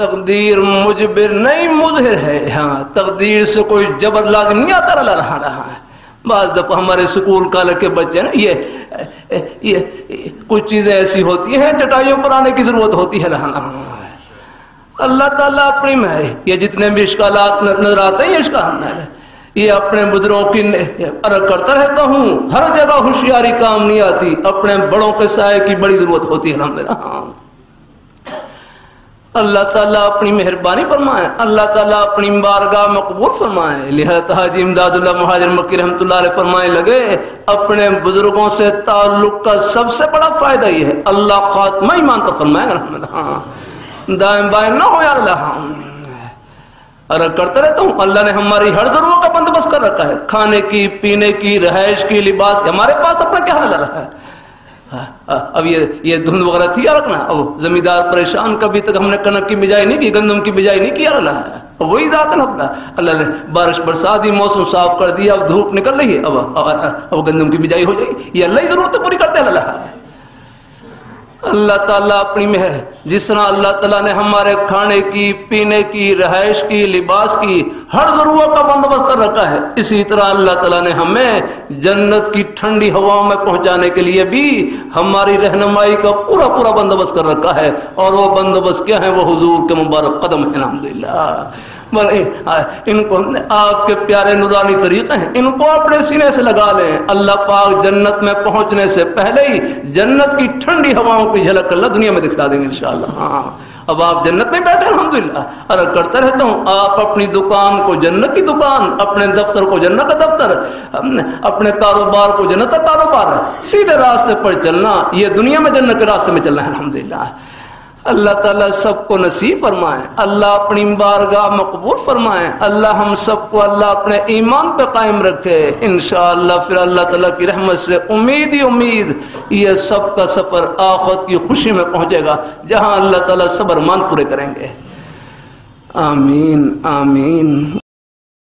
تقدیر مجبر نہیں مظہر ہے. ہاں تقدیر سے کوئی جبر لازم نہیں آتا رہا ہے. بعض دفعہ ہمارے سکول کالج کے بچے نا یہ کچھ چیزیں ایسی ہوتی ہیں چٹائیوں پر آنے کی ضرورت ہوتی ہے. اللہ تعالیٰ اپنی میں ہے. یہ جتنے بھی اشکالات نظر آتے ہیں یہ اشکال ہے. یہ اپنے بزرگوں کی عرض کرتا رہتا ہوں ہر جگہ ہوشیاری کام نہیں آتی. اپنے بڑوں کے سائے کی بڑی ضرورت ہوتی ہے. الحمدللہ اللہ تعالیٰ اپنی مہربانی فرمائے. اللہ تعالیٰ اپنی بارگاہ میں قبول فرمائے. لہذا حاجی امداد اللہ مہاجر مکی رحمۃ اللہ علیہ فرمائے لگے اپنے بزرگوں سے تعلق کا سب سے بڑا فائدہ یہ ہے اللہ خاتمہ ایمان پر فرمائے گا. دائیں بائیں نہ ہو یا اللہ. عرض کرتا رہتا ہوں اللہ نے ہماری ہر ضرورت کا بندوبست کر رکھا ہے. کھانے کی پینے کی رہائش کی لباس کی. ہمارے پاس اپنا کیا حل ہے. اب یہ دھند وغیرہ تھی یا رکھنا. اب زمیندار پریشان کبھی تک ہم نے کنک کی بجائی نہیں کی گندم کی بجائی نہیں کی. وہی ذات ہے. اللہ نے بارش برسات دی موسم صاف کر دیا. اب دھوپ نکل رہی ہے. اب گندم کی بجائی ہو جائے گی. یہ اللہ ہی ضرورت پوری کرتے ہیں. اللہ تعالیٰ اپنی میں ہے. جس طرح اللہ تعالیٰ نے ہمارے کھانے کی پینے کی رہائش کی لباس کی ہر ضرورت کا بندوبست کر رکھا ہے اسی طرح اللہ تعالیٰ نے ہمیں جنت کی ٹھنڈی ہواؤں میں پہنچانے کے لیے بھی ہماری رہنمائی کا پورا بندوبست کر رکھا ہے. اور وہ بندوبست کیا ہے؟ وہ حضور کے مبارک قدم ہے. الحمدللہ ان کو آپ کے پیارے نورانی طریقے ہیں ان کو اپنے سینے سے لگا لیں. اللہ پاک جنت میں پہنچنے سے پہلے ہی جنت کی ٹھنڈی ہواؤں کی جھلک اللہ دنیا میں دکھلا دیں گے انشاءاللہ. اب آپ جنت میں بیٹھے الحمدللہ. عرض کرتا رہتا ہوں آپ اپنی دکان کو جنت کی دکان, اپنے دفتر کو جنت کا دفتر, اپنے کاروبار کو جنت کا کاروبار, سیدھے راستے پر چلنا. یہ دنیا میں جنت کے راستے میں چلنا ہے الحمدللہ. اللہ تعالیٰ سب کو نصیب فرمائے. اللہ اپنی بارگاہ مقبول فرمائے. اللہ ہم سب کو اللہ اپنے ایمان پہ قائم رکھے انشاءاللہ. پھر اللہ تعالیٰ کی رحمت سے امید ہی امید یہ سب کا سفر آخرت کی خوشی میں پہنچے گا جہاں اللہ تعالیٰ صبر مان پورے کریں گے. آمین آمین.